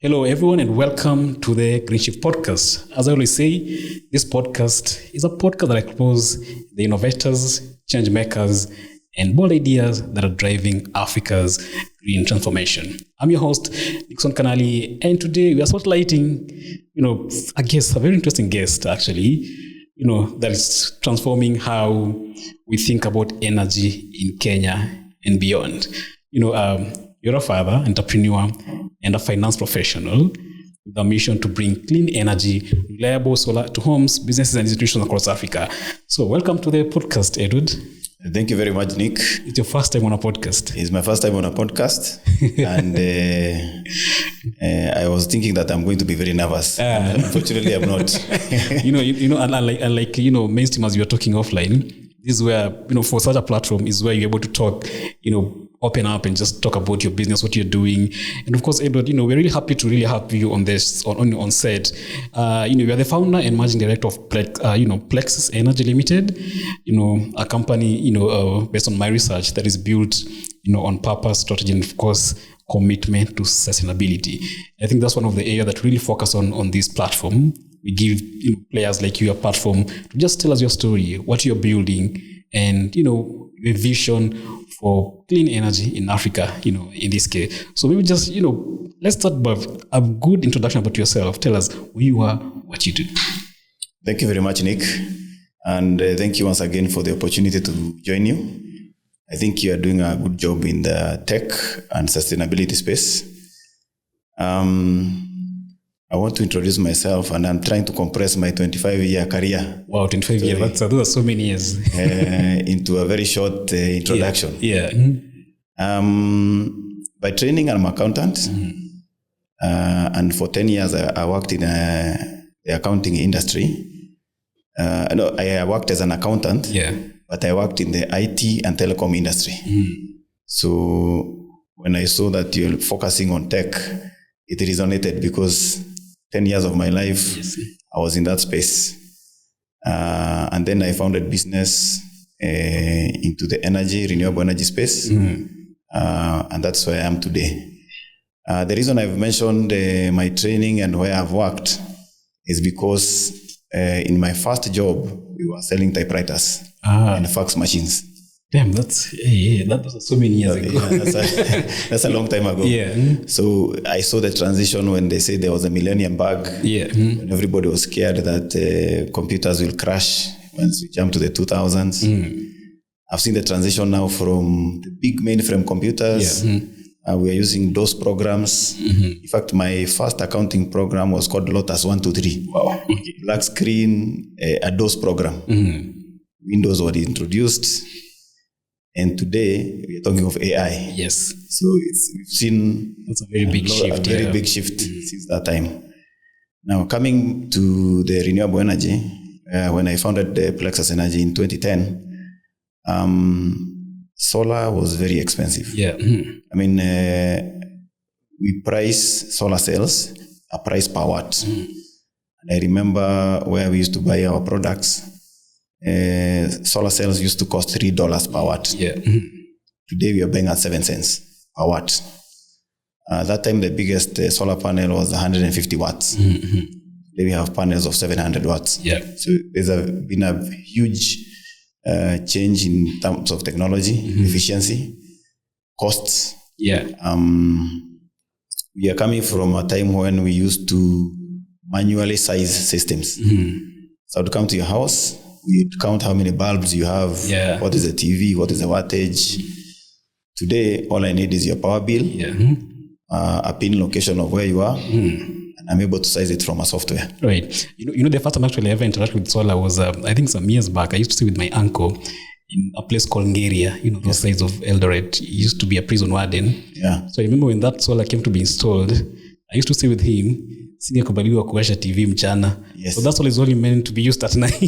Hello, everyone, and welcome to the GreenShift podcast. As I always say, this podcast is a podcast that explores the innovators, change makers, and bold ideas that are driving Africa's green transformation. I'm your host, Nixon Kanali, and today we are spotlighting, a very interesting guest, actually, that is transforming how we think about energy in Kenya and beyond. You're a father, entrepreneur, and a finance professional with a mission to bring clean energy, reliable solar to homes, businesses, and institutions across Africa. So welcome to the podcast, Edward. Thank you very much, Nick. It's your first time on a podcast. It's my first time on a podcast. And I was thinking that I'm going to be very nervous. Unfortunately, I'm not. Unlike mainstream, as you were talking offline, this is where, for such a platform is where you're able to talk, open up and just talk about your business, what you're doing. And of course, Edward, we're really happy to really have you on this, on set. You are the founder and managing director of Plexus Energy Limited, a company, based on my research that is built, on purpose, strategy, and of course, commitment to sustainability. I think that's one of the areas that really focus on this platform. We give players like you a platform to just tell us your story, what you're building, and a vision for clean energy in Africa, in this case. So maybe just, let's start by a good introduction about yourself. Tell us who you are, what you do. Thank you very much, Nick. And thank you once again for the opportunity to join you. I think you are doing a good job in the tech and sustainability space. I want to introduce myself, and I'm trying to compress my 25-year career. Wow, 25 years. Those are so many years. Into a very short introduction. Yeah. By training, I'm an accountant. Mm-hmm. And for 10 years, I worked in the accounting industry. I worked as an accountant, but I worked in the IT and telecom industry. Mm-hmm. So when I saw that you're focusing on tech, it resonated because 10 years of my life, I was in that space. And then I founded business into the renewable energy space. Mm. And that's where I am today. The reason I've mentioned my training and where I've worked is because in my first job, we were selling typewriters and fax machines. Damn, that was so many years ago. That's a long time ago. Yeah. So I saw the transition when they said there was a millennium bug. Yeah. When everybody was scared that computers will crash once we jump to the 2000s. Mm. I've seen the transition now from the big mainframe computers. Yeah. We are using DOS programs. Mm-hmm. In fact, my first accounting program was called Lotus 123. Wow. Black screen, a DOS program. Mm-hmm. Windows was introduced. And today we are talking of AI. Yes. So we've seen that's a very big shift. Big shift since that time. Now coming to the renewable energy, when I founded the Plexus Energy in 2010, solar was very expensive. Yeah. Mm-hmm. I mean, we price solar cells a price per watt. Mm-hmm. And I remember where we used to buy our products. Solar cells used to cost $3 per watt. Yeah. Mm-hmm. Today we are buying at 7 cents per watt. That time the biggest solar panel was 150 watts. Mm-hmm. Today we have panels of 700 watts. Yeah. So there's been a huge change in terms of technology, efficiency, costs. Yeah. We are coming from a time when we used to manually size systems. Mm-hmm. So I'd come to your house, we'd count how many bulbs you have, what is the TV, what is the wattage. Today, all I need is your power bill, a pin location of where you are, and I'm able to size it from a software. Right. The first time actually I ever interacted with solar was, I think some years back. I used to stay with my uncle in a place called Ngeria, those sides of Eldoret. He used to be a prison warden. Yeah. So I remember when that solar came to be installed, I used to stay with him. Singekubaliwa kuwasha TV mchana. Yes. So that's all is only meant to be used at night.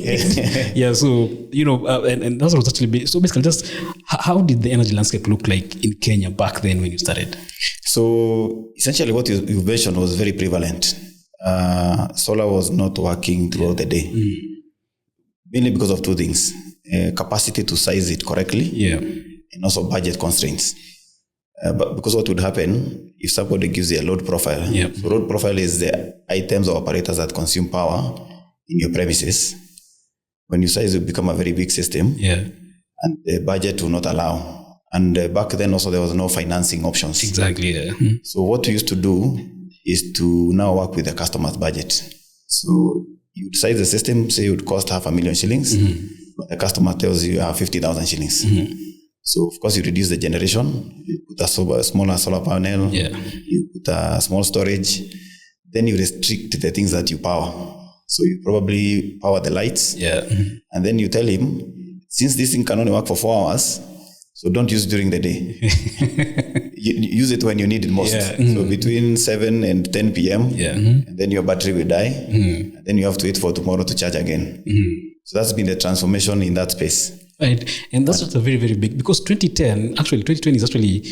Yeah. So, and that's was actually, so basically just, how did the energy landscape look like in Kenya back then when you started? So essentially what you mentioned was very prevalent. Solar was not working throughout the day. Mainly because of two things. Capacity to size it correctly. Yeah. And also budget constraints. But because what would happen if somebody gives you a load profile? So load profile is the items or operators that consume power in your premises. When you size, it become a very big system. And the budget will not allow. And back then also there was no financing options. Exactly. So what we used to do is to now work with the customer's budget. So you size the system, say it would cost 500,000 shillings, but the customer tells you have 50,000 shillings. So of course you reduce the generation, you put a smaller solar panel, you put a small storage, then you restrict the things that you power. So you probably power the lights, and then you tell him, since this thing can only work for 4 hours, so don't use it during the day. Use it when you need it most. So between 7 and 10 p.m., and then your battery will die, and then you have to wait for tomorrow to charge again. So that's been the transformation in that space. Right. And that's just a very, very big, because 2020 is actually,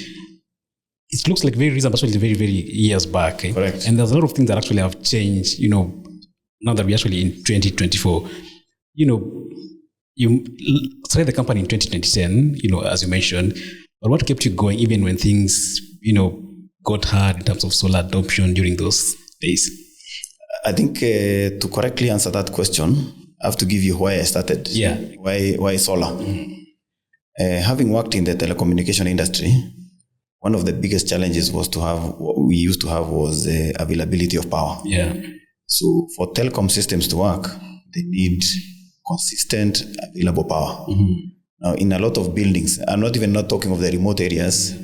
it looks like very recent, but actually very, very years back. Correct. And there's a lot of things that actually have changed, now that we're actually in 2024. You started the company in 2010, as you mentioned, but what kept you going even when things, got hard in terms of solar adoption during those days? I think to correctly answer that question, I have to give you why I started. Why solar? Having worked in the telecommunication industry, one of the biggest challenges was what we used to have was the availability of power. So for telecom systems to work, they need consistent, available power. Now, in a lot of buildings, I'm not talking of the remote areas,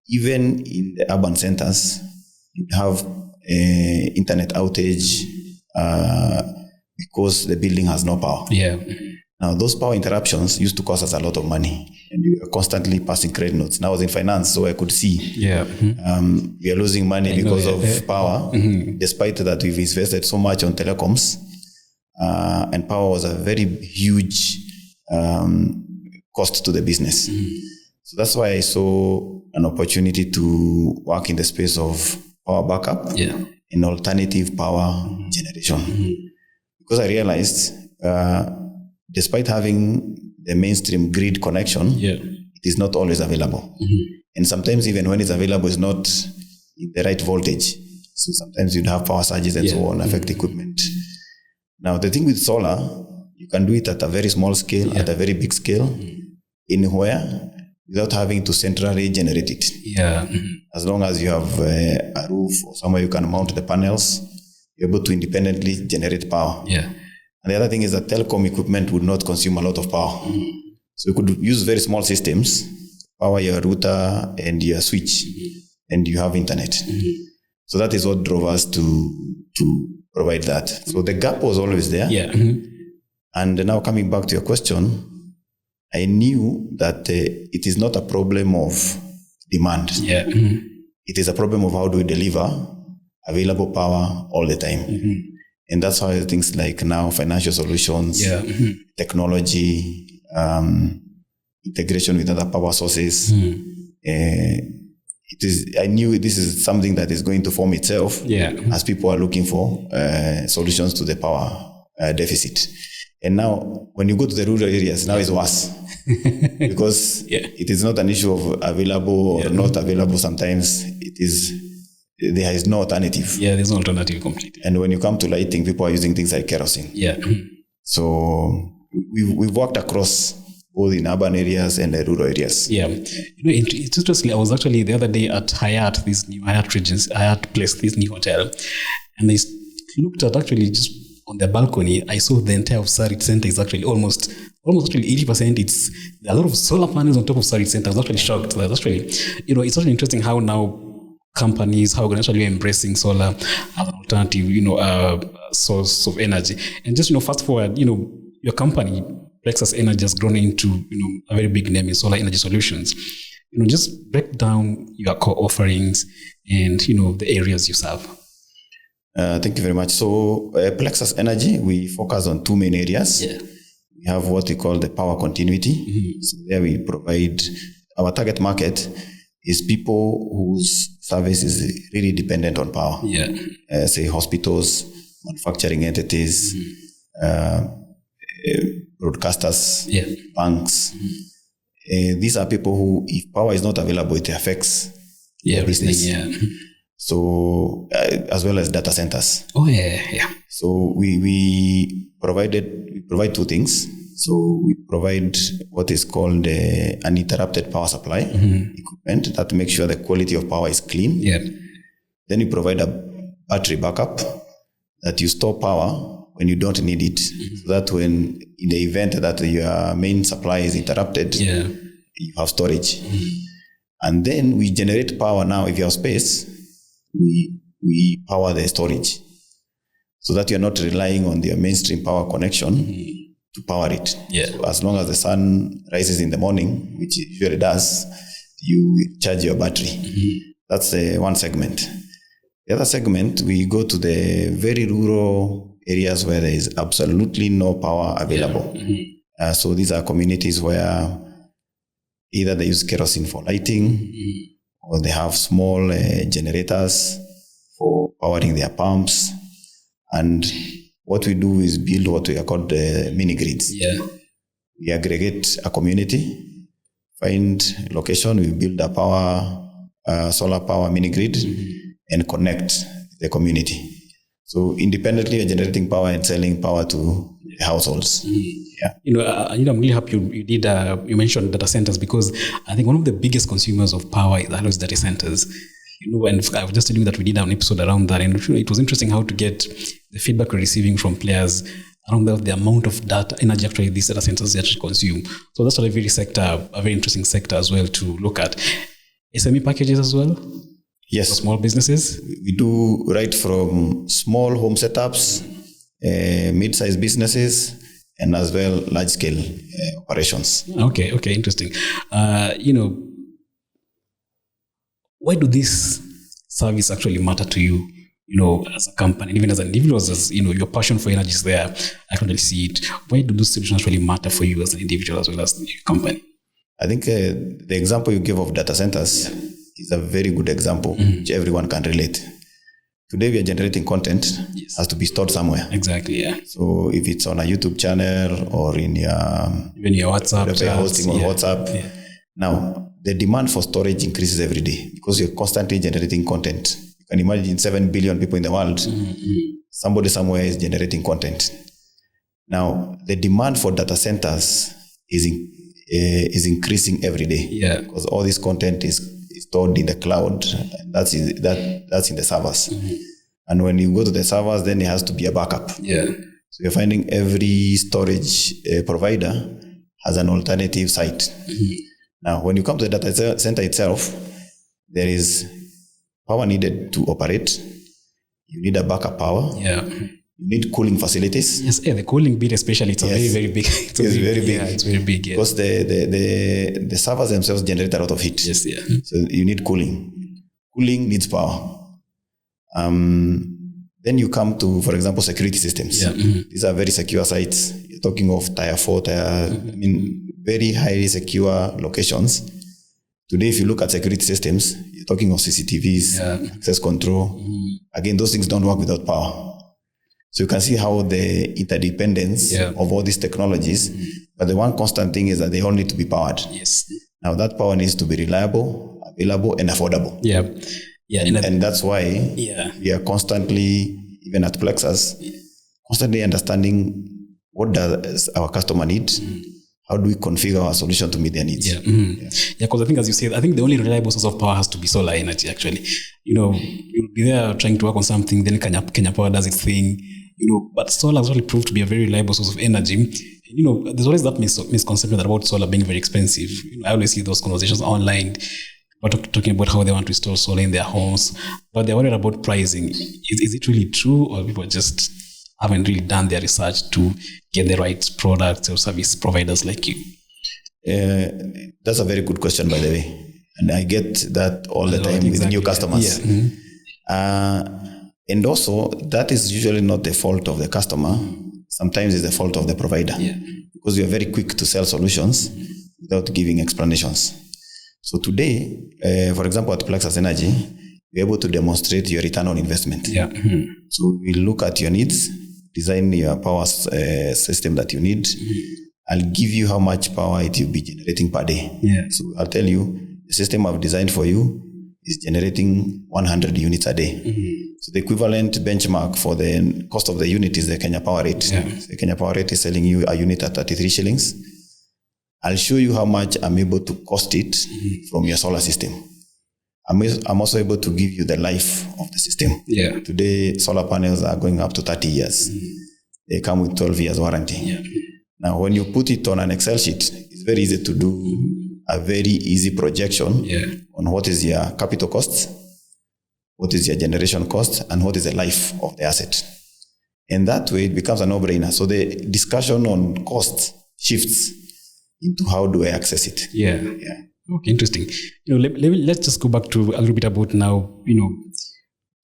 even in the urban centers, you have internet outage because the building has no power. Now, those power interruptions used to cost us a lot of money, and we were constantly passing credit notes. Now, I was in finance, so I could see we are losing money because of power, despite that we've invested so much on telecoms, and power was a very huge cost to the business. So that's why I saw an opportunity to work in the space of power backup and alternative power generation. Because I realized, despite having the mainstream grid connection, it is not always available. And sometimes even when it's available, it's not in the right voltage. So sometimes you'd have power surges and so on, affect equipment. Now, the thing with solar, you can do it at a very small scale, at a very big scale, anywhere, without having to centrally generate it. As long as you have a roof or somewhere you can mount the panels, you're able to independently generate power. And the other thing is that telecom equipment would not consume a lot of power. So you could use very small systems, power your router and your switch, and you have internet. So that is what drove us to provide that. So the gap was always there. And now coming back to your question, I knew that it is not a problem of demand. It is a problem of how do we deliver available power all the time. And that's how things like now financial solutions, technology, integration with other power sources. I knew this is something that is going to form itself as people are looking for solutions to the power deficit. And now when you go to the rural areas, now it's worse. Because it is not an issue of available or not available. Sometimes there is no alternative. There's no alternative completely. And when you come to lighting, people are using things like kerosene. So we've worked across both in urban areas and the rural areas. It's interesting. I was actually the other day at Hyatt Place, this new hotel, and I looked at actually just on the balcony. I saw the entire of Sarit Center is actually almost actually 80%. It's a lot of solar panels on top of Sarit Center. I was actually shocked. That's actually, it's actually interesting how now companies, how actually embracing solar as an alternative, source of energy. And just, fast forward, your company, Plexus Energy, has grown into, a very big name in solar energy solutions. Just break down your core offerings and, the areas you serve. Thank you very much. So Plexus Energy, we focus on two main areas. We have what we call the power continuity. So there we provide, our target market is people whose service is really dependent on power. Say hospitals, manufacturing entities, broadcasters, banks, these are people who, if power is not available, it affects their business. Yeah. So as well as data centers. Oh yeah. So we provide two things. So we provide what is called an uninterrupted power supply equipment that makes sure the quality of power is clean. Yeah. Then we provide a battery backup that you store power when you don't need it. So that when in the event that your main supply is interrupted, you have storage. And then we generate power now. If you have space, we power the storage so that you're not relying on the mainstream power connection to power it. Yeah. So as long as the sun rises in the morning, which it usually does, you charge your battery. That's one segment. The other segment, we go to the very rural areas where there is absolutely no power available. So these are communities where either they use kerosene for lighting, or they have small generators for powering their pumps. And what we do is build what we are called mini grids. Yeah. We aggregate a community, find location, we build a solar power mini grid, and connect the community. So independently, you're generating power and selling power to the households. Yeah. I'm really happy you mentioned data centers, because I think one of the biggest consumers of power is data centers. And I was just telling you that we did an episode around that, and it was interesting how to get the feedback we're receiving from players around the amount of data energy actually these data centers actually consume. So that's a very interesting sector as well to look at. SME packages as well. Yes. For small businesses. We do right from small home setups, mid-sized businesses, and as well large-scale operations. Okay, interesting. Why do this service actually matter to you, as a company, even as an individual, as your passion for energy is there, I can really see it. Why do those solutions really matter for you as an individual as well as the company? I think the example you gave of data centers is a very good example, which everyone can relate. Today we are generating content, has to be stored somewhere. Exactly, yeah. So if it's on a YouTube channel or in your WhatsApp, hosting on WhatsApp. Yeah. Now, the demand for storage increases every day because you're constantly generating content. You can imagine 7 billion people in the world. Somebody somewhere is generating content. Now, the demand for data centers is increasing every day. Yeah. Because all this content is stored in the cloud. And that's in the servers. And when you go to the servers, then it has to be a backup. Yeah. So you're finding every storage provider has an alternative site. Now, when you come to the data center itself, there is power needed to operate. You need a backup power. Yeah. You need cooling facilities. Yes, the cooling bit especially, it's very, very big. It's very big. Yeah, it's very big. Yeah. Because the servers themselves generate a lot of heat. Yes, yeah. So you need cooling. Cooling needs power. Then you come to, for example, security systems. Yeah. These are very secure sites. You're talking of tier 4, very highly secure locations. Today, if you look at security systems, you're talking of CCTVs, access control. Again, those things don't work without power. So you can see how the interdependence of all these technologies, but the one constant thing is that they all need to be powered. Yes. Now that power needs to be reliable, available, and affordable. Yeah. Yeah. And that's why we are constantly, even at Plexus, constantly understanding what does our customer need. How do we configure our solution to meet their needs? Yeah, because I think, as you said, I think the only reliable source of power has to be solar energy, actually. You'll be there trying to work on something, then Kenya Power does its thing, but solar has really proved to be a very reliable source of energy. There's always that misconception about solar being very expensive. I always see those conversations online, talking about how they want to install solar in their homes, but they're worried about pricing. Is it really true, or people just haven't really done their research to get the right products or service providers like you? That's a very good question, by the way. And I get that all the time with new customers. Yeah. And also, that is usually not the fault of the customer. Sometimes it's the fault of the provider. Yeah. Because we are very quick to sell solutions without giving explanations. So today, for example, at Plexus Energy, we're able to demonstrate your return on investment. Yeah. So we look at your needs, design your power system that you need, I'll give you how much power it will be generating per day. Yeah. So I'll tell you, the system I've designed for you is generating 100 units a day. So the equivalent benchmark for the cost of the unit is the Kenya Power Rate. Yeah. The Kenya Power Rate is selling you a unit at 33 shillings. I'll show you how much I'm able to cost it from your solar system. I'm also able to give you the life of the system. Yeah. Today, solar panels are going up to 30 years. They come with 12 years warranty. Yeah. Now, when you put it on an Excel sheet, it's very easy to do a very easy projection on what is your capital cost, what is your generation cost, and what is the life of the asset. And that way, it becomes a no-brainer. So the discussion on cost shifts into how do I access it. Yeah. Okay, interesting. Let's just go back to a little bit about now,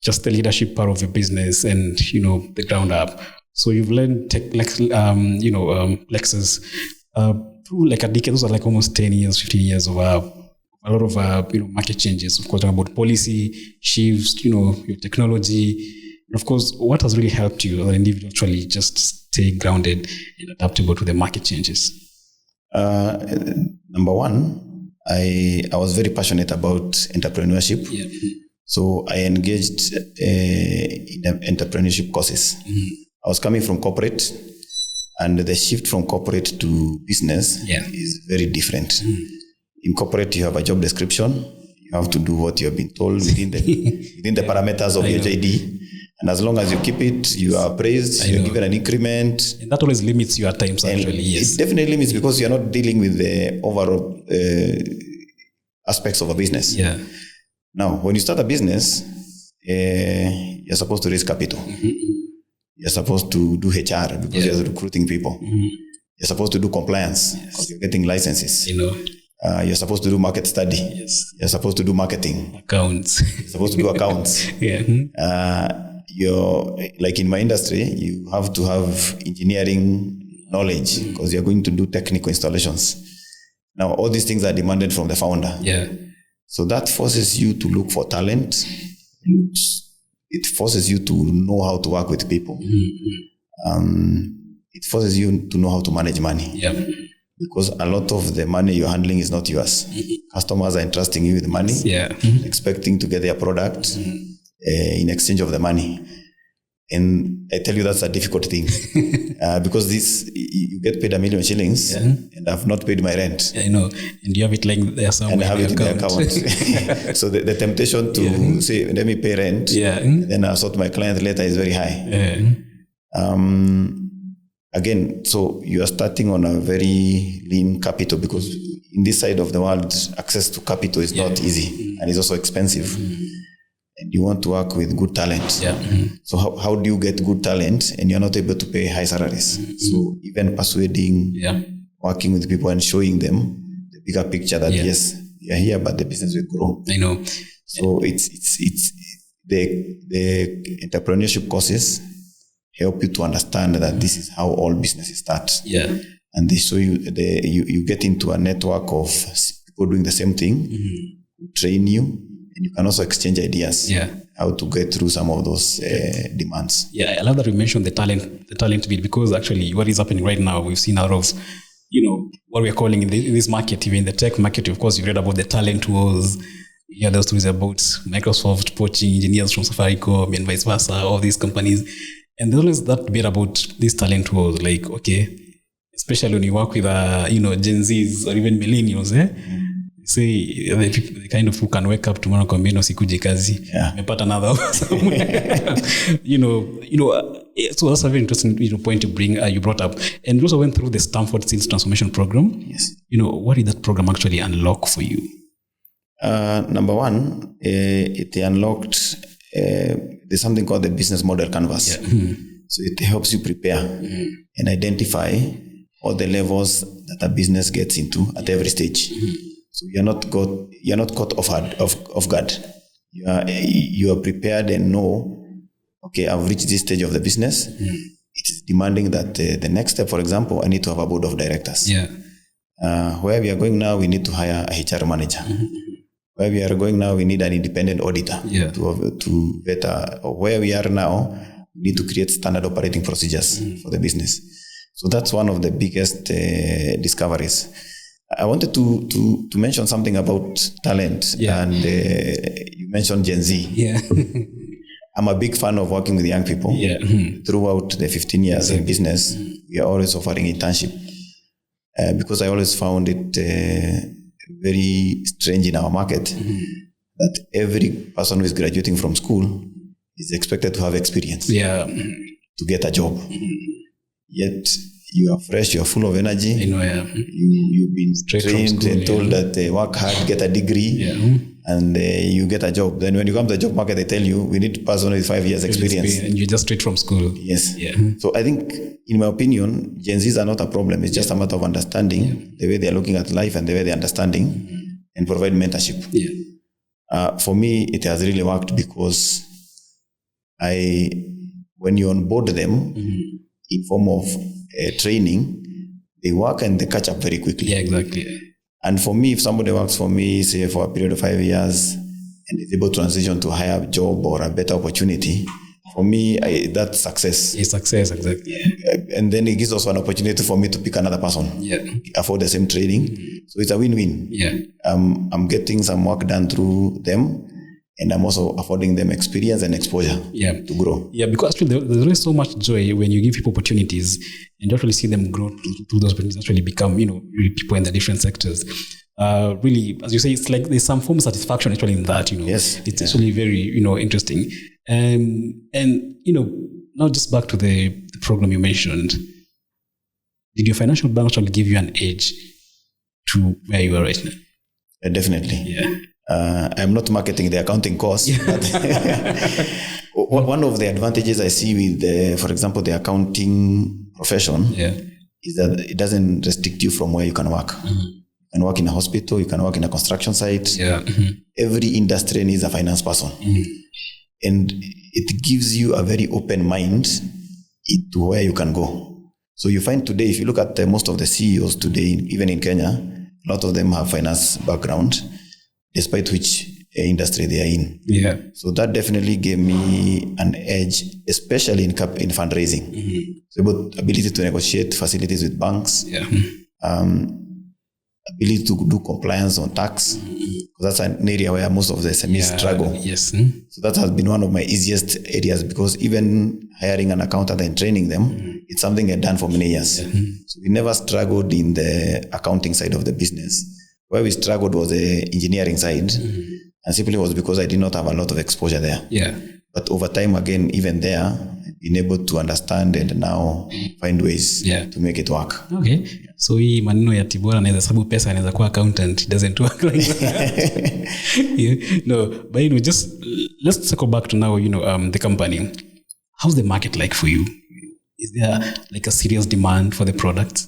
just the leadership part of your business and, the ground up. So you've learned Plexus through like a decade. Those are like almost 10 years, 15 years of a lot of market changes. Of course, about policy shifts, your technology. And of course, what has really helped you as an individual actually just stay grounded and adaptable to the market changes? Number one, I was very passionate about entrepreneurship. Yeah. So I engaged in entrepreneurship courses. I was coming from corporate, and the shift from corporate to business is very different. In corporate, you have a job description. You have to do what you have been told within the parameters of your JD. And as long as you keep it, you are praised, you're given an increment. And that always limits you at times, actually, yes. It definitely limits because you're not dealing with the overall aspects of a business. Yeah. Now, when you start a business, you're supposed to raise capital. You're supposed to do HR because you're recruiting people. You're supposed to do compliance because you're getting licenses. You're supposed to do market study. Yes. You're supposed to do marketing. Accounts. You're supposed to do accounts. You're like in my industry, you have to have engineering knowledge because you're going to do technical installations. Now, all these things are demanded from the founder. Yeah. So that forces you to look for talent. It forces you to know how to work with people. It forces you to know how to manage money. Yeah. Because a lot of the money you're handling is not yours. Customers are entrusting you with money, expecting to get their product in exchange of the money. And I tell you, that's a difficult thing because you get paid 1 million shillings and I've not paid my rent. And you have it like there somewhere. And I have it in the account. So the temptation to say, let me pay rent, and then I'll sort my client later is very high. Again, so you are starting on a very lean capital because in this side of the world, access to capital is not easy and it's also expensive. And you want to work with good talent. So how do you get good talent and you're not able to pay high salaries? So even persuading, working with people and showing them the bigger picture that yes, you're here, but the business will grow. I know. So it's the entrepreneurship courses help you to understand that this is how all businesses start. And they show you, you get into a network of people doing the same thing, who train you, and you can also exchange ideas how to get through some of those demands. I love that you mentioned the talent bit because actually what is happening right now, we've seen a lot of, what we are calling in this market, even in the tech market, of course, you read about the talent wars. You hear those stories about Microsoft poaching engineers from Safaricom and vice versa, all these companies. And there's always that bit about this talent wars, like, okay, especially when you work with, Gen Zs or even millennials, say the kind of who can wake up tomorrow and say, sikuje kazi, mepata another somewhere. So that's a very interesting point to bring, you brought up. And you also went through the Stanford Sales Transformation Program. Yes. What did that program actually unlock for you? Number one, it unlocked, there's something called the business model canvas. So it helps you prepare and identify all the levels that a business gets into at every stage. So you're not caught off guard. You are prepared and know, okay, I've reached this stage of the business. It is demanding that the next step, for example, I need to have a board of directors. Where we are going now, we need to hire a HR manager. Where we are going now, we need an independent auditor to vet. Where we are now, we need to create standard operating procedures for the business. So that's one of the biggest discoveries. I wanted to mention something about talent, and you mentioned Gen Z. Yeah. I'm a big fan of working with young people. Yeah. Throughout the 15 years in business, we are always offering internship because I always found it very strange in our market that every person who is graduating from school is expected to have experience to get a job. Yet you are fresh, you are full of energy. You've been trained and told that work hard, get a degree, and you get a job. Then when you come to the job market, they tell you, we need a person with 5 years experience. And you're just straight from school. Yes. Yeah. So I think, in my opinion, Gen Zs are not a problem. It's just a matter of understanding the way they're looking at life and the way they're understanding and provide mentorship. For me, it has really worked because when you onboard them in form of training, they work and they catch up very quickly. Yeah, exactly. And for me, if somebody works for me, say for a period of 5 years, and is able to transition to a higher job or a better opportunity, for me, that's success. It's success, exactly. And then it gives us an opportunity for me to pick another person, afford the same training. So it's a win-win. I'm getting some work done through them, and I'm also affording them experience and exposure to grow. Yeah, because actually there's always so much joy when you give people opportunities and you actually see them grow through those opportunities, actually become, really people in the different sectors. Really, as you say, it's like there's some form of satisfaction actually in that, Yes. It's actually very, interesting. And now just back to the program you mentioned, did your financial background actually give you an edge to where you are right now? Definitely. Yeah. I'm not marketing the accounting course, but one of the advantages I see with, for example, the accounting profession is that it doesn't restrict you from where you can work. You can work in a hospital, you can work in a construction site. Every industry needs a finance person. And it gives you a very open mind to where you can go. So you find today, if you look at most of the CEOs today, even in Kenya, a lot of them have finance background, despite which industry they are in. So that definitely gave me an edge, especially in fundraising. So ability to negotiate facilities with banks, ability to do compliance on tax, because that's an area where most of the SMEs struggle. So that has been one of my easiest areas, because even hiring an accountant and training them, it's something I've done for many years. So we never struggled in the accounting side of the business. Where we struggled was the engineering side, and simply was because I did not have a lot of exposure there. But over time, again, even there, I've been able to understand and now find ways to make it work. Okay. So hii maneno ya Tibora anaweza sababu pesa anaweza kuwa accountant, it doesn't work like that. No, but just let's circle back to now, the company. How's the market like for you? Is there like a serious demand for the product?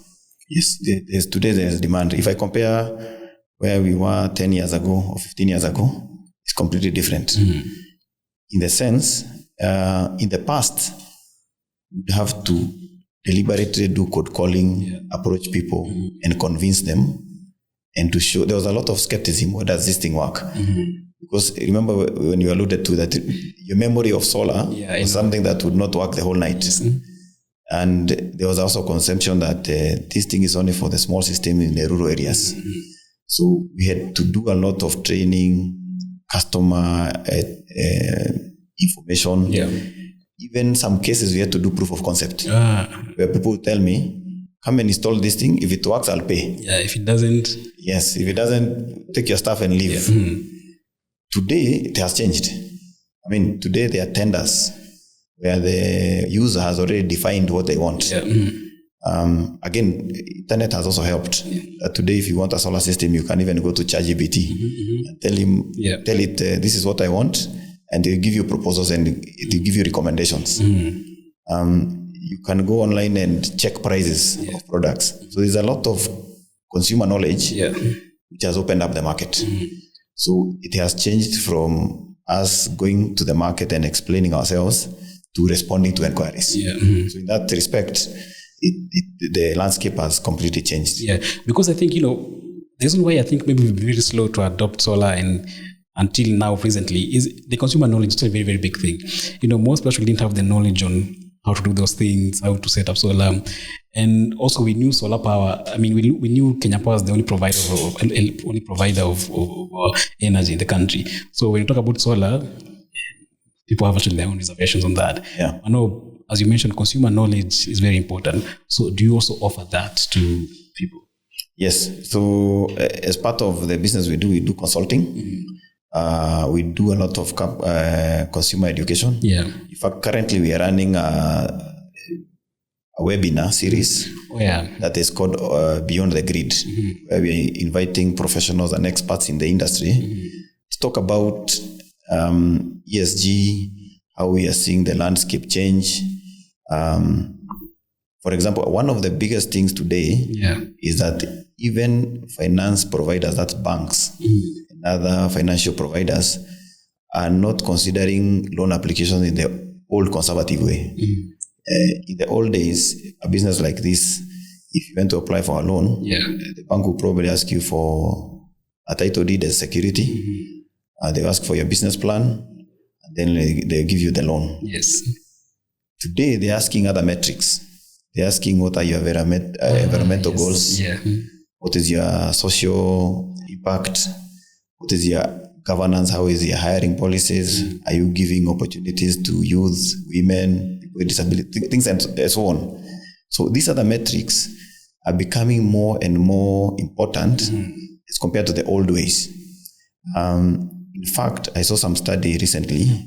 Yes, today there's demand. If I compare where we were 10 years ago or 15 years ago, it's completely different. In the sense, in the past, you'd have to deliberately do cold calling, approach people and convince them, and to show there was a lot of skepticism. What does this thing work? Because remember when you alluded to that, your memory of solar was something that would not work the whole night. And there was also conception that this thing is only for the small system in the rural areas. So we had to do a lot of training, customer information. Even some cases we had to do proof of concept, where people tell me, come and install this thing. If it works, I'll pay. If it doesn't. Yes, if it doesn't, take your stuff and leave. Today, it has changed. I mean, today there are tenders where the user has already defined what they want. Again, internet has also helped. Today, if you want a solar system, you can even go to ChatGPT and tell it, this is what I want, and they'll give you proposals and they'll give you recommendations. You can go online and check prices of products. So there's a lot of consumer knowledge which has opened up the market. So it has changed from us going to the market and explaining ourselves to responding to inquiries. So in that respect, the landscape has completely changed. Because I think, the reason why I think maybe we're very slow to adopt solar and until now recently is the consumer knowledge is still a very, very big thing. Most people didn't have the knowledge on how to do those things, how to set up solar. And also we knew solar power. I mean, we knew Kenya Power is the only provider of energy in the country. So when you talk about solar, people have actually their own reservations on that. Yeah. I know, as you mentioned, consumer knowledge is very important. So do you also offer that to people? Yes. So as part of the business we do consulting. Mm-hmm. We do a lot of consumer education. Yeah. In fact, currently we are running a webinar series that is called Beyond the Grid, where we are inviting professionals and experts in the industry to talk about ESG, how we are seeing the landscape change. For example, one of the biggest things today is that even finance providers, that's banks and other financial providers, are not considering loan applications in the old conservative way. In the old days, a business like this, if you went to apply for a loan, the bank will probably ask you for a title deed as security. They ask for your business plan, and then they give you the loan. Yes. Today, they're asking other metrics. They're asking what are your environmental goals? Yeah. What is your social impact? What is your governance? How is your hiring policies? Are you giving opportunities to youth, women, people with disability, things and so on? So these other metrics are becoming more and more important as compared to the old ways. In fact, I saw some study recently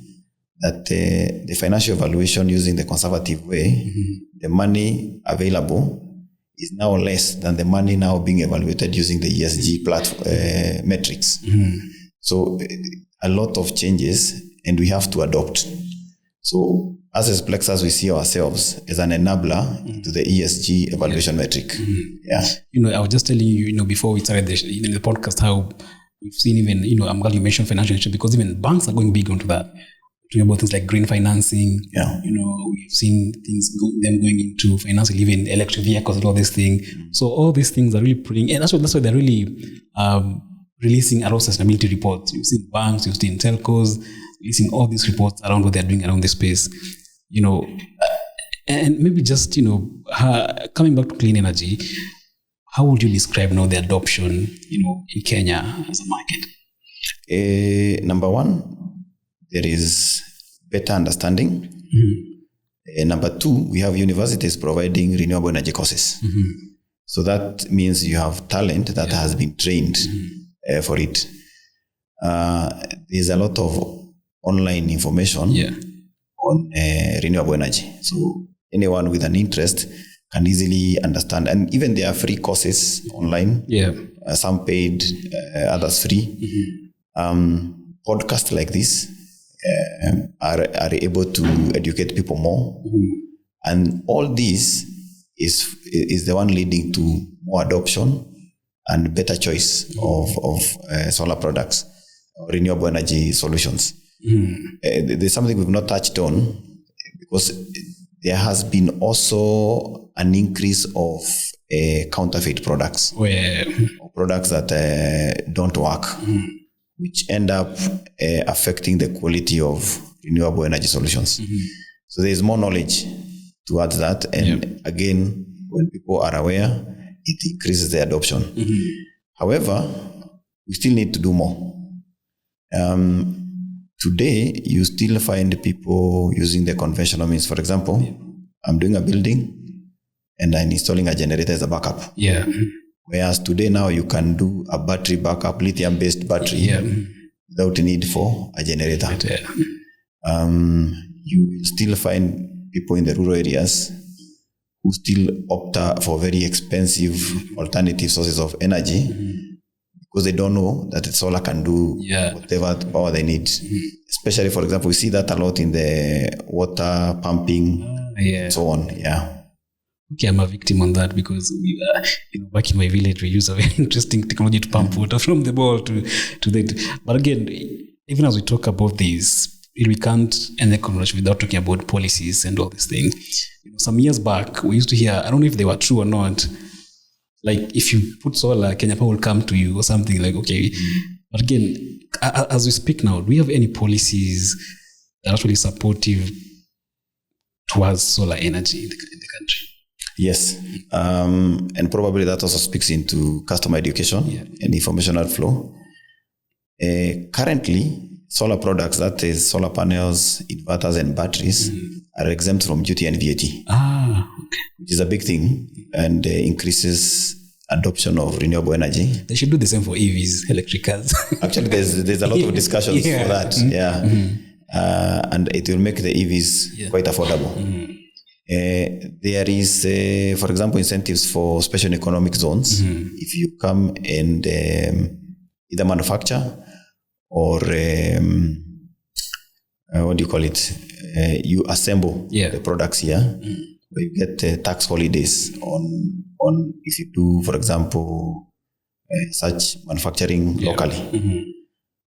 that the financial evaluation using the conservative way, the money available is now less than the money now being evaluated using the ESG metrics. So a lot of changes, and we have to adopt. So as Plexus, we see ourselves as an enabler to the ESG evaluation metric. Yeah. I was just telling you, before we started the podcast, how we've seen even, I'm glad you mentioned financial institutions, because even banks are going big onto that. Talking about things like green financing. Yeah. We've seen them going into financing, even electric vehicles and all these things. So all these things are really putting, and that's why they're really releasing a lot of sustainability reports. You've seen banks, you've seen telcos releasing all these reports around what they're doing around this space. And maybe just, coming back to clean energy, how would you describe now the adoption, in Kenya as a market? Number one, there is better understanding. Number two, we have universities providing renewable energy courses. So that means you have talent that has been trained for it. There's a lot of online information on renewable energy. So anyone with an interest can easily understand. And even there are free courses online. Some paid, others free. Podcasts like this are able to educate people more. And all this is the one leading to more adoption and better choice of solar products, renewable energy solutions. There's something we've not touched on, because there has been also an increase of counterfeit products, or products that don't work, which end up affecting the quality of renewable energy solutions. So there's more knowledge towards that. And again, when people are aware, it increases the adoption. However, we still need to do more. Today, you still find people using the conventional means. For example, I'm doing a building and I'm installing a generator as a backup. Whereas today now you can do a battery backup, lithium-based battery, without a need for a generator. You will still find people in the rural areas who still opt for very expensive alternative sources of energy, because they don't know that the solar can do whatever power they need. Especially, for example, we see that a lot in the water pumping and so on. Okay, I'm a victim on that, because back in my village, we use a very interesting technology to pump water from the ball to the. But again, even as we talk about this, we can't end the conversation without talking about policies and all these things. Some years back, we used to hear, I don't know if they were true or not, like if you put solar, Kenya Power will come to you or something, like, okay. But again, as we speak now, do we have any policies that are actually supportive towards solar energy in the country? Yes. And probably that also speaks into customer education and informational flow. Currently, solar products, that is solar panels, inverters, and batteries, are exempt from duty and VAT. Which is a big thing and increases adoption of renewable energy. They should do the same for EVs, electric cars. Actually, there's a lot of discussions for that. And it will make the EVs quite affordable. There is, for example, incentives for special economic zones. If you come and either manufacture or what do you call it? You assemble the products here, where you get tax holidays on if you do, for example, such manufacturing locally.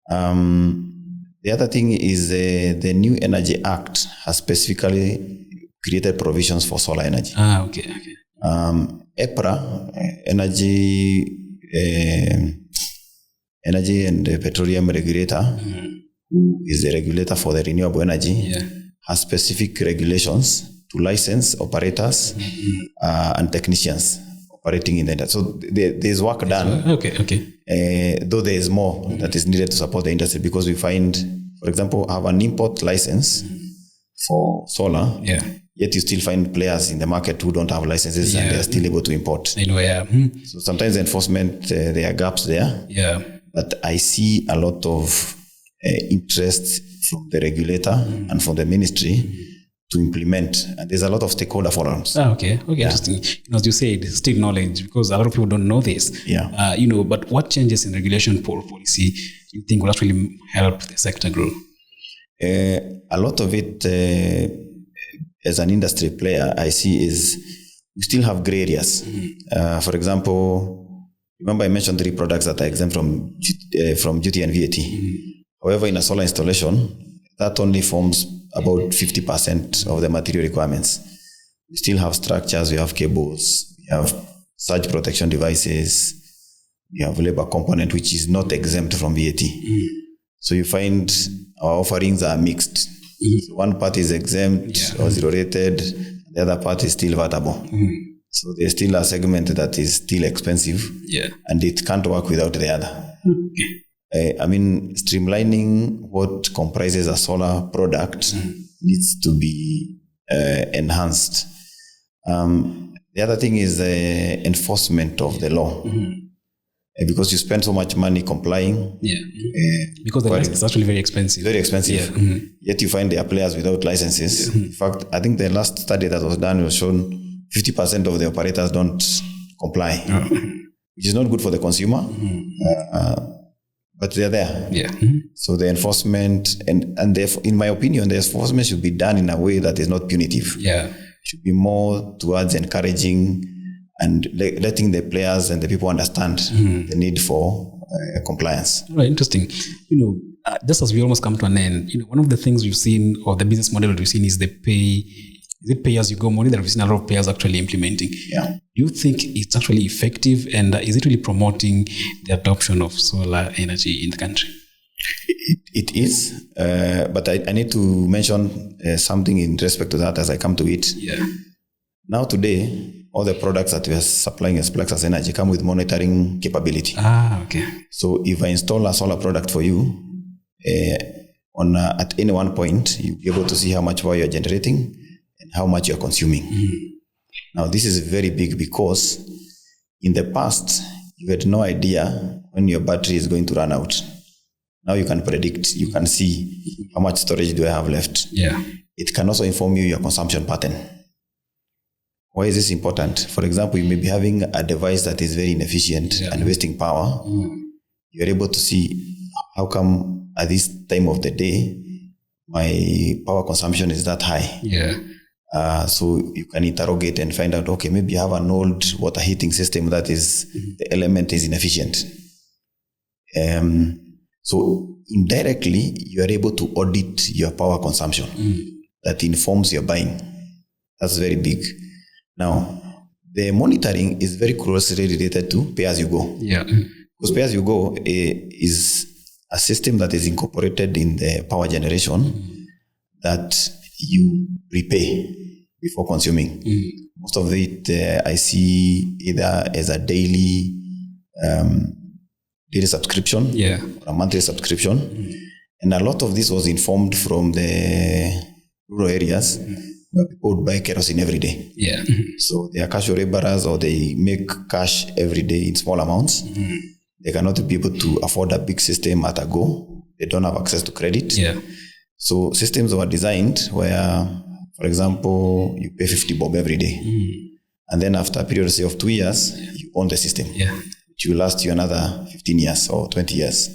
The other thing is the New Energy Act has specifically created provisions for solar energy. EPRA, Energy and Petroleum Regulator, who is the regulator for the renewable energy, has specific regulations to license operators and technicians operating in the industry. So there's work done. Though there is more that is needed to support the industry, because we find, for example, have an import license for solar, yet you still find players in the market who don't have licenses and they are still able to import. So sometimes the enforcement, there are gaps there. But I see a lot of interest from the regulator and from the ministry to implement. And there's a lot of stakeholder forums. Interesting. As you said, still knowledge, because a lot of people don't know this. But what changes in regulation policy do you think will actually help the sector grow? A lot of it, as an industry player, I see is we still have gray areas. For example, remember I mentioned 3 products that are exempt from duty and VAT. However, in a solar installation, that only forms about 50% of the material requirements. We still have structures, we have cables, we have surge protection devices, we have labor component, which is not exempt from VAT. So you find our offerings are mixed. So one part is exempt or zero rated, the other part is still vatable. So there's still a segment that is still expensive, and it can't work without the other. I mean, streamlining what comprises a solar product needs to be enhanced. The other thing is the enforcement of the law. Because you spend so much money complying. Because the license is actually very expensive. Very expensive. Yet you find there are players without licenses. In fact, I think the last study that was done was shown 50% of the operators don't comply, which is not good for the consumer. But they're there. So the enforcement and therefore, in my opinion, the enforcement should be done in a way that is not punitive. It should be more towards encouraging and letting the players and the people understand the need for compliance. Right, interesting. Just as we almost come to an end, one of the things we've seen, or the business model that we've seen, is the pay as you go model that we've seen a lot of players actually implementing. Do you think it's actually effective, and is it really promoting the adoption of solar energy in the country? It is, but I need to mention something in respect to that as I come to it. Now today, all the products that we are supplying as Plexus Energy come with monitoring capability. So if I install a solar product for you, at any one point, you'll be able to see how much power you're generating and how much you're consuming. Now, this is very big because in the past, you had no idea when your battery is going to run out. Now you can predict, you can see how much storage do I have left. It can also inform you your consumption pattern. Why is this important? For example, you may be having a device that is very inefficient and wasting power. You're able to see how come at this time of the day, my power consumption is that high. So you can interrogate and find out, okay, maybe you have an old water heating system that is, the element is inefficient. So indirectly, you are able to audit your power consumption. That informs your buying. That's very big. Now, the monitoring is very closely related to pay-as-you-go. Because pay-as-you-go is a system that is incorporated in the power generation that you repay before consuming. Most of it I see either as a daily subscription or a monthly subscription. And a lot of this was informed from the rural areas where people would buy kerosene every day. So they are casual laborers or they make cash every day in small amounts. They cannot be able to afford a big system at a go. They don't have access to credit. So systems were designed where, for example, you pay 50 bob every day. And then after a period, say, of 2 years, you own the system, which will last you another 15 years or 20 years.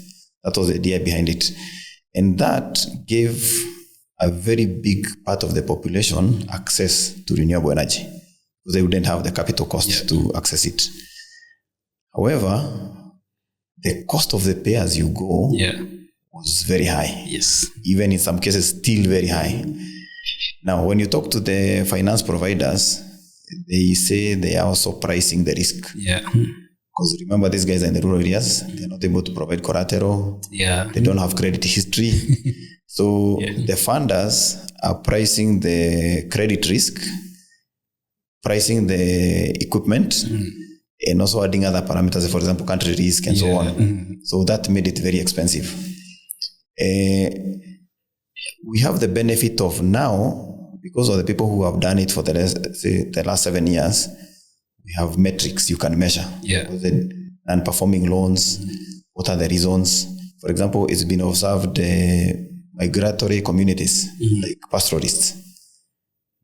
That was the idea behind it. And that gave a very big part of the population access to renewable energy, because they wouldn't have the capital cost to access it. However, the cost of the pay-as-you-go was very high. Even in some cases, still very high. Now, when you talk to the finance providers, they say they are also pricing the risk. Because remember, these guys are in the rural areas. They're not able to provide collateral. They don't have credit history. So the funders are pricing the credit risk, pricing the equipment, and also adding other parameters, for example, country risk and so on. So that made it very expensive. We have the benefit of now, because of the people who have done it for the last 7 years, we have metrics you can measure. The non-performing loans, what are the reasons? For example, it's been observed migratory communities, like pastoralists.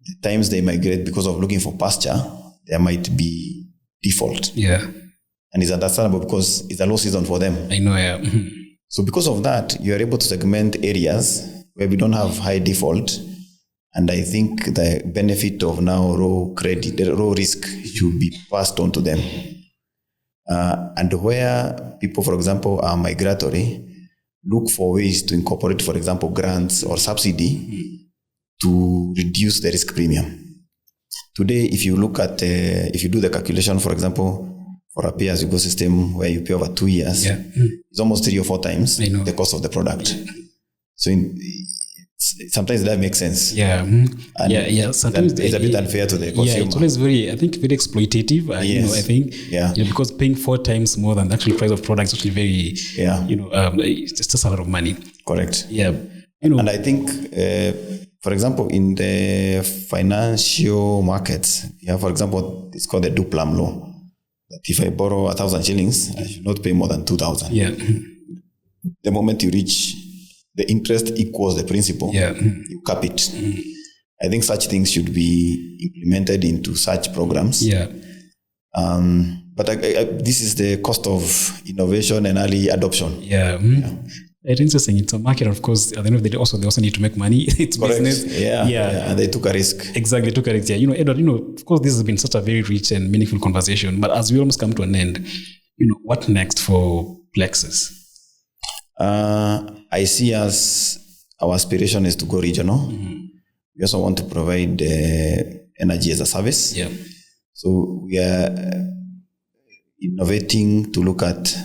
The times they migrate because of looking for pasture, there might be default. And it's understandable because it's a low season for them. I know, So because of that, you are able to segment areas where we don't have high default. And I think the benefit of now raw credit, the raw risk should be passed on to them. And where people, for example, are migratory, look for ways to incorporate, for example, grants or subsidy to reduce the risk premium. Today, if you look at, if you do the calculation, for example, for a pay-as-you-go system where you pay over 2 years, it's almost 3 or 4 times the cost of the product. So sometimes that makes sense. Sometimes it's a bit unfair to the consumer. It's always very exploitative. I think because paying 4 times more than the actual price of products is actually very it's just a lot of money. Correct. And I think for example, in the financial markets, for example, it's called the Duplam law. That if I borrow 1,000 shillings, I should not pay more than 2,000. The moment you reach the interest equals the principal, you cap it. I think such things should be implemented into such programs. But this is the cost of innovation and early adoption. It's interesting. It's a market, of course. At the end of the day, they also need to make money. It's correct. Business. And they took a risk. Exactly, took a risk. Edward, of course, this has been such a very rich and meaningful conversation. But as we almost come to an end, what next for Plexus? I see as our aspiration is to go regional. We also want to provide energy as a service. So we are innovating to look at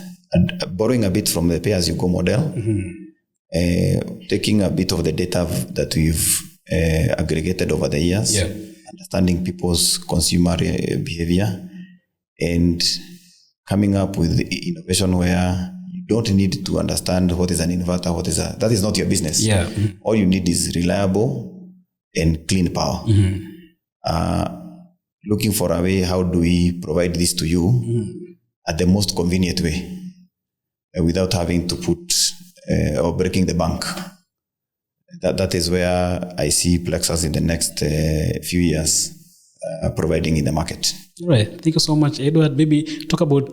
borrowing a bit from the pay-as-you-go model, taking a bit of the data that we've aggregated over the years, understanding people's consumer behavior, and coming up with innovation where you don't need to understand what is an inverter, that is not your business. All you need is reliable and clean power. Looking for a way, how do we provide this to you at the most convenient way, without having to put or breaking the bank. That is where I see Plexus in the next few years providing in the market. All right. Thank you so much, Edward. Maybe talk about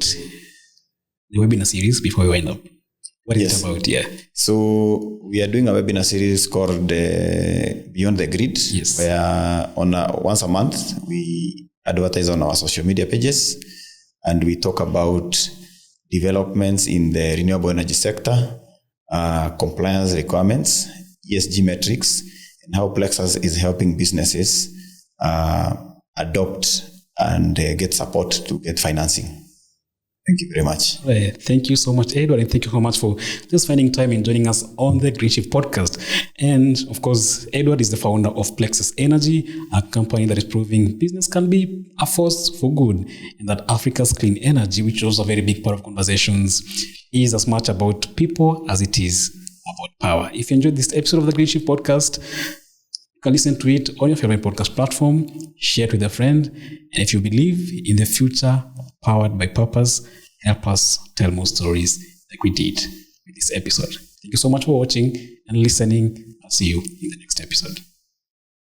the webinar series before we wind up. What is it about? So we are doing a webinar series called Beyond the Grid, where once a month we advertise on our social media pages and we talk about developments in the renewable energy sector, compliance requirements, ESG metrics, and how Plexus is helping businesses adopt and get support to get financing. Thank you very much. Thank you so much, Edward, and thank you so much for just finding time and joining us on the GreenShift podcast. And of course, Edward is the founder of Plexus Energy, a company that is proving business can be a force for good, and that Africa's clean energy, which is also a very big part of conversations, is as much about people as it is about power. If you enjoyed this episode of the GreenShift podcast, you can listen to it on your favorite podcast platform, share it with a friend, and if you believe in the future powered by purpose, help us tell more stories like we did with this episode. Thank you so much for watching and listening. I'll see you in the next episode.